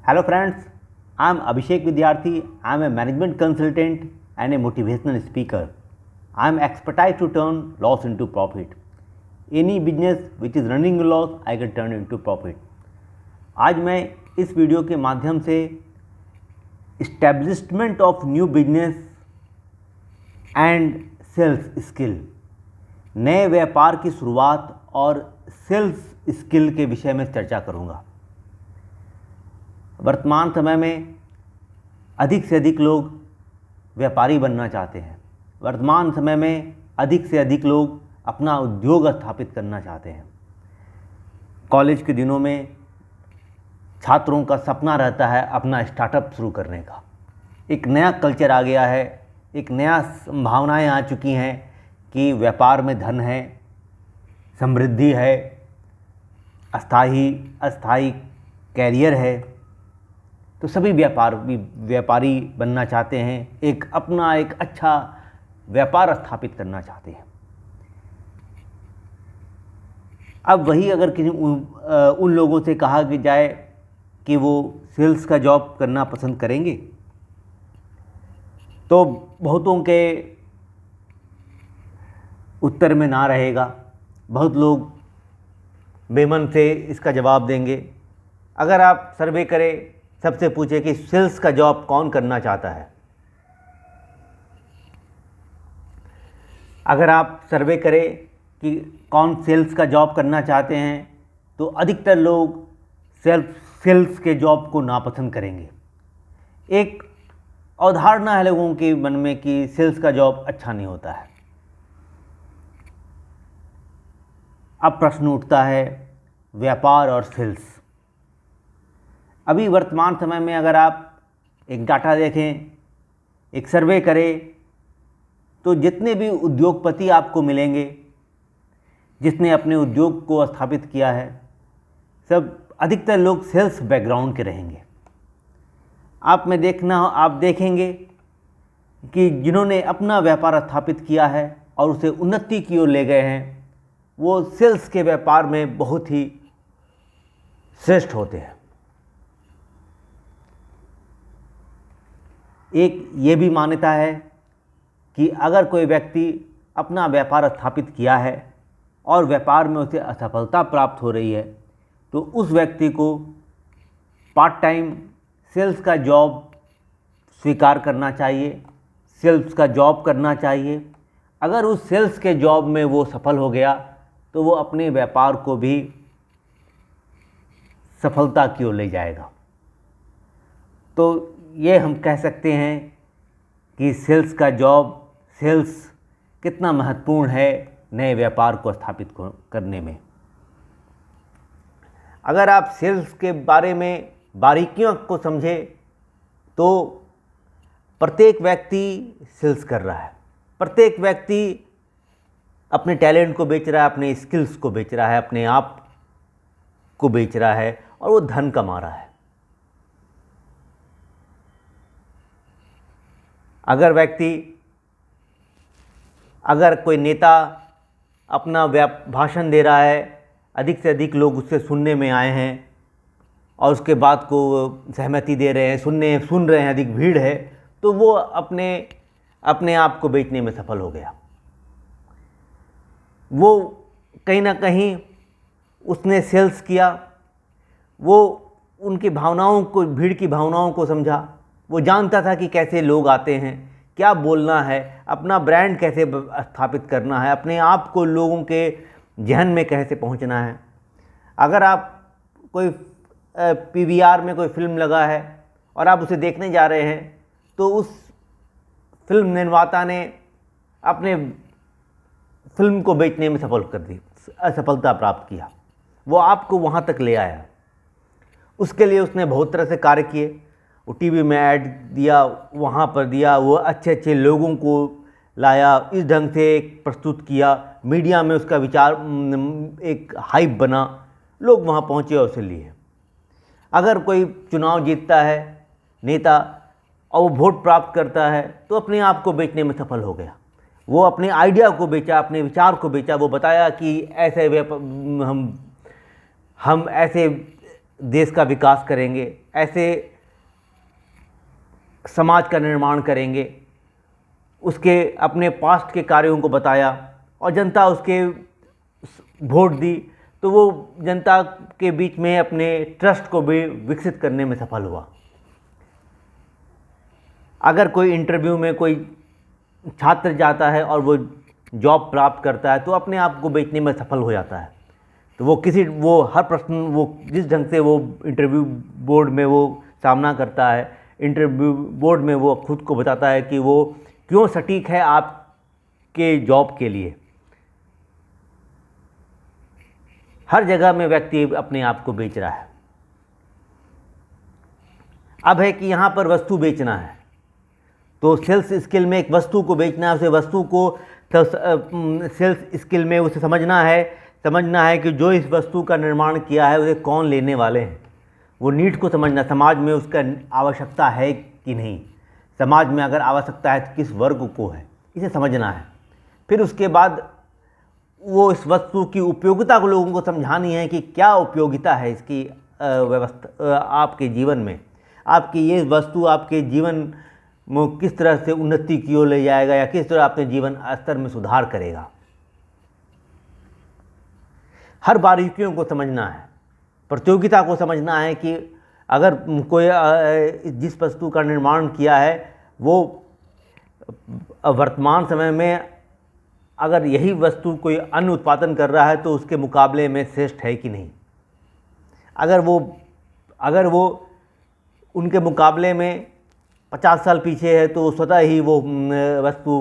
Hello friends, I am Abhishek Vidyarthi. I am a management consultant and a motivational speaker. I am expertise to turn loss into profit. Any business which is running a loss, I can turn into profit. आज मैं इस video के माध्यम से establishment of new business and sales skill, नए व्यापार की शुरुआत और सेल्स स्किल के विषय में चर्चा करूंगा। वर्तमान समय में अधिक से अधिक लोग व्यापारी बनना चाहते हैं। वर्तमान समय में अधिक से अधिक लोग अपना उद्योग स्थापित करना चाहते हैं। कॉलेज के दिनों में छात्रों का सपना रहता है अपना स्टार्टअप शुरू करने का। एक नया कल्चर आ गया है, एक नया संभावनाएं आ चुकी हैं कि व्यापार में धन है, समृद्धि है, अस्थाई कैरियर है। तो सभी व्यापारी बनना चाहते हैं, अपना एक अच्छा व्यापार स्थापित करना चाहते हैं। अब वही अगर किसी उन लोगों से कहा कि जाए कि वो सेल्स का जॉब करना पसंद करेंगे, तो बहुतों के उत्तर में ना रहेगा। बहुत लोग बेमन से इसका जवाब देंगे। अगर आप सर्वे करें, सबसे पूछे कि सेल्स का जॉब कौन करना चाहता है। अगर आप सर्वे करें कि कौन सेल्स का जॉब करना चाहते हैं, तो अधिकतर लोग सेल्स के जॉब को नापसंद करेंगे। एक अवधारणा है लोगों के मन में कि सेल्स का जॉब अच्छा नहीं होता है। अब प्रश्न उठता है व्यापार और सेल्स। अभी वर्तमान समय में अगर आप एक डाटा देखें, एक सर्वे करें, तो जितने भी उद्योगपति आपको मिलेंगे जिसने अपने उद्योग को स्थापित किया है, सब अधिकतर लोग सेल्स बैकग्राउंड के रहेंगे। आप देखेंगे कि जिन्होंने अपना व्यापार स्थापित किया है और उसे उन्नति की ओर ले गए हैं, वो सेल्स के व्यापार में बहुत ही श्रेष्ठ होते हैं। एक ये भी मान्यता है कि अगर कोई व्यक्ति अपना व्यापार स्थापित किया है और व्यापार में उसे असफलता प्राप्त हो रही है, तो उस व्यक्ति को पार्ट टाइम सेल्स का जॉब स्वीकार करना चाहिए, सेल्स का जॉब करना चाहिए। अगर उस सेल्स के जॉब में वो सफल हो गया, तो वो अपने व्यापार को भी सफलता की ओर ले जाएगा। तो ये हम कह सकते हैं कि सेल्स कितना महत्वपूर्ण है नए व्यापार को स्थापित करने में। अगर आप सेल्स के बारे में बारीकियों को समझें, तो प्रत्येक व्यक्ति सेल्स कर रहा है। प्रत्येक व्यक्ति अपने टैलेंट को बेच रहा है, अपने स्किल्स को बेच रहा है, अपने आप को बेच रहा है और वो धन कमा रहा है। अगर कोई नेता अपना भाषण दे रहा है, अधिक से अधिक लोग उससे सुनने में आए हैं और उसके बाद को सहमति दे रहे हैं, सुन रहे हैं, अधिक भीड़ है, तो वो अपने आप को बेचने में सफल हो गया। वो कहीं ना कहीं उसने सेल्स किया। वो उनकी भीड़ की भावनाओं को समझा। वो जानता था कि कैसे लोग आते हैं, क्या बोलना है, अपना ब्रांड कैसे स्थापित करना है, अपने आप को लोगों के जहन में कैसे पहुंचना है। अगर आप कोई पीवीआर में कोई फिल्म लगा है और आप उसे देखने जा रहे हैं, तो उस फिल्म निर्माता ने अपने फिल्म को बेचने में असफलता प्राप्त किया। वो आपको वहाँ तक ले आया। उसके लिए उसने बहुत तरह से कार्य किए। वो टीवी में ऐड दिया, वहाँ पर दिया, वो अच्छे अच्छे लोगों को लाया, इस ढंग से प्रस्तुत किया, मीडिया में उसका विचार एक हाइप बना, लोग वहाँ पहुँचे और उसे लिए। अगर कोई चुनाव जीतता है नेता और वो वोट प्राप्त करता है, तो अपने आप को बेचने में सफल हो गया। वो अपने आइडिया को बेचा, अपने विचार को बेचा। वो बताया कि ऐसे हम ऐसे देश का विकास करेंगे, ऐसे समाज का निर्माण करेंगे। उसके अपने पास्ट के कार्यों को बताया और जनता उसके वोट दी, तो वो जनता के बीच में अपने ट्रस्ट को भी विकसित करने में सफल हुआ। अगर कोई इंटरव्यू में कोई छात्र जाता है और वो जॉब प्राप्त करता है तो अपने आप को बेचने में सफल हो जाता है। तो वो हर प्रश्न, वो जिस ढंग से वो इंटरव्यू बोर्ड में वो सामना करता है, इंटरव्यू बोर्ड में वो खुद को बताता है कि वो क्यों सटीक है आपके जॉब के लिए। हर जगह में व्यक्ति अपने आप को बेच रहा है। अब है कि यहाँ पर वस्तु बेचना है, तो सेल्स स्किल में एक वस्तु को बेचना है, उसे वस्तु को सेल्स स्किल में उसे समझना है कि जो इस वस्तु का निर्माण किया है उसे कौन लेने वाले हैं। वो नीड को समझना, समाज में उसका आवश्यकता है कि नहीं, समाज में अगर आवश्यकता है तो किस वर्ग को है, इसे समझना है। फिर उसके बाद वो इस वस्तु की उपयोगिता को लोगों को समझानी है कि क्या उपयोगिता है इसकी व्यवस्था आपके जीवन में, आपकी ये वस्तु आपके जीवन में किस तरह से उन्नति की ओर ले जाएगा या किस तरह अपने जीवन स्तर में सुधार करेगा। हर बारीकियों को समझना है, प्रतियोगिता को समझना है कि अगर कोई जिस वस्तु का निर्माण किया है वो वर्तमान समय में अगर यही वस्तु कोई अन्य उत्पादन कर रहा है तो उसके मुकाबले में श्रेष्ठ है कि नहीं। अगर वो उनके मुकाबले में 50 साल पीछे है तो स्वतः ही वो वस्तु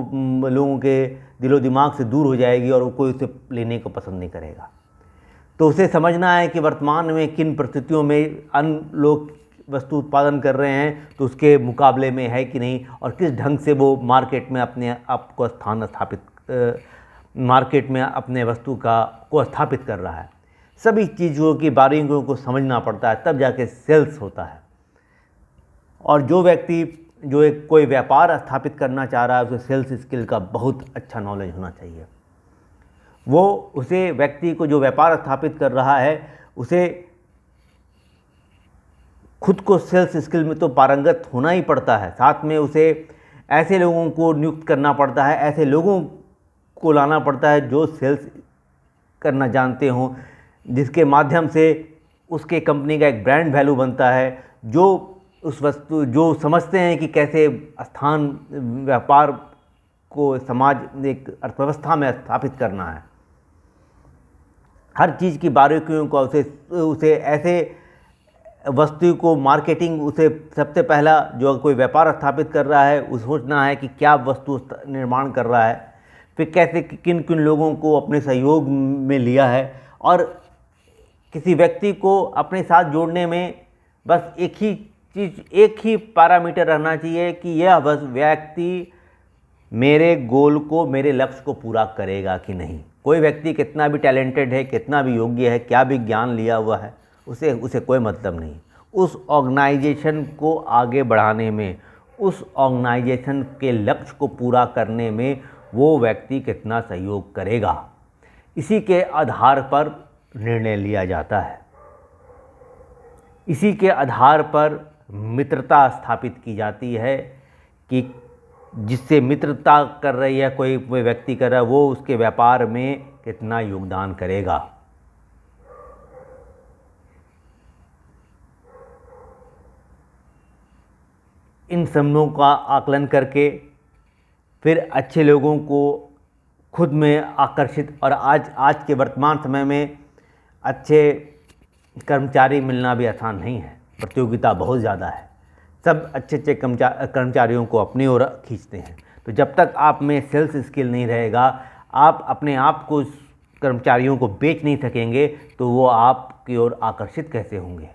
लोगों के दिलो दिमाग से दूर हो जाएगी और वो कोई उसे लेने को पसंद नहीं करेगा। तो उसे समझना है कि वर्तमान में किन परिस्थितियों में अन्य लोग वस्तु उत्पादन कर रहे हैं तो उसके मुकाबले में है कि नहीं, और किस ढंग से वो मार्केट में अपने आप को मार्केट में अपने वस्तु को स्थापित कर रहा है। सभी चीज़ों की बारीकियों को समझना पड़ता है, तब जाके सेल्स होता है। और जो व्यक्ति कोई व्यापार स्थापित करना चाह रहा है उसे सेल्स स्किल का बहुत अच्छा नॉलेज होना चाहिए। उसे व्यक्ति को जो व्यापार स्थापित कर रहा है उसे खुद को सेल्स स्किल में तो पारंगत होना ही पड़ता है, साथ में उसे ऐसे लोगों को नियुक्त करना पड़ता है, ऐसे लोगों को लाना पड़ता है जो सेल्स करना जानते हों, जिसके माध्यम से उसके कंपनी का एक ब्रांड वैल्यू बनता है, जो समझते हैं कि कैसे स्थान व्यापार को समाज एक अर्थव्यवस्था में स्थापित करना है। हर चीज़ की बारीकियों को उसे ऐसे वस्तु को मार्केटिंग, उसे सबसे पहला जो कोई व्यापार स्थापित कर रहा है उसे सोचना है कि क्या वस्तु निर्माण कर रहा है, फिर कैसे किन किन लोगों को अपने सहयोग में लिया है, और किसी व्यक्ति को अपने साथ जोड़ने में बस एक ही पैरामीटर रहना चाहिए कि यह व्यक्ति मेरे गोल को, मेरे लक्ष्य को पूरा करेगा कि नहीं। कोई व्यक्ति कितना भी टैलेंटेड है, कितना भी योग्य है, क्या भी ज्ञान लिया हुआ है, उसे कोई मतलब नहीं। उस ऑर्गेनाइजेशन को आगे बढ़ाने में, उस ऑर्गेनाइजेशन के लक्ष्य को पूरा करने में वो व्यक्ति कितना सहयोग करेगा, इसी के आधार पर निर्णय लिया जाता है। इसी के आधार पर मित्रता स्थापित की जाती है कि जिससे मित्रता कर रही है कोई व्यक्ति कर रहा है वो उसके व्यापार में कितना योगदान करेगा। इन सबों का आकलन करके फिर अच्छे लोगों को खुद में आकर्षित, और आज के वर्तमान समय में अच्छे कर्मचारी मिलना भी आसान नहीं है, प्रतियोगिता बहुत ज़्यादा है, सब अच्छे कर्मचारियों को अपनी ओर खींचते हैं। तो जब तक आप में सेल्स स्किल नहीं रहेगा, आप अपने आप को कर्मचारियों को बेच नहीं सकेंगे, तो वो आपकी ओर आकर्षित कैसे होंगे।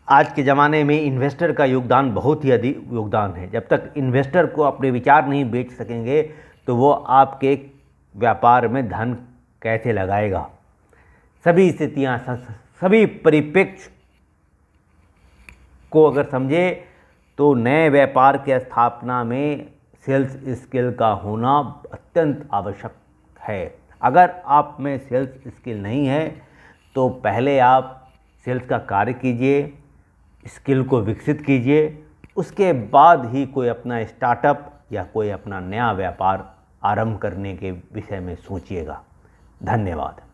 आज के ज़माने में इन्वेस्टर का योगदान बहुत ही अधिक योगदान है। जब तक इन्वेस्टर को अपने विचार नहीं बेच सकेंगे तो वो आपके व्यापार में धन कैसे लगाएगा। सभी स्थितियाँ, सभी परिप्रेक्ष्य को अगर समझे तो नए व्यापार की स्थापना में सेल्स स्किल का होना अत्यंत आवश्यक है। अगर आप में सेल्स स्किल नहीं है तो पहले आप सेल्स का कार्य कीजिए, स्किल को विकसित कीजिए, उसके बाद ही कोई अपना स्टार्टअप या कोई अपना नया व्यापार आरंभ करने के विषय में सोचिएगा। धन्यवाद।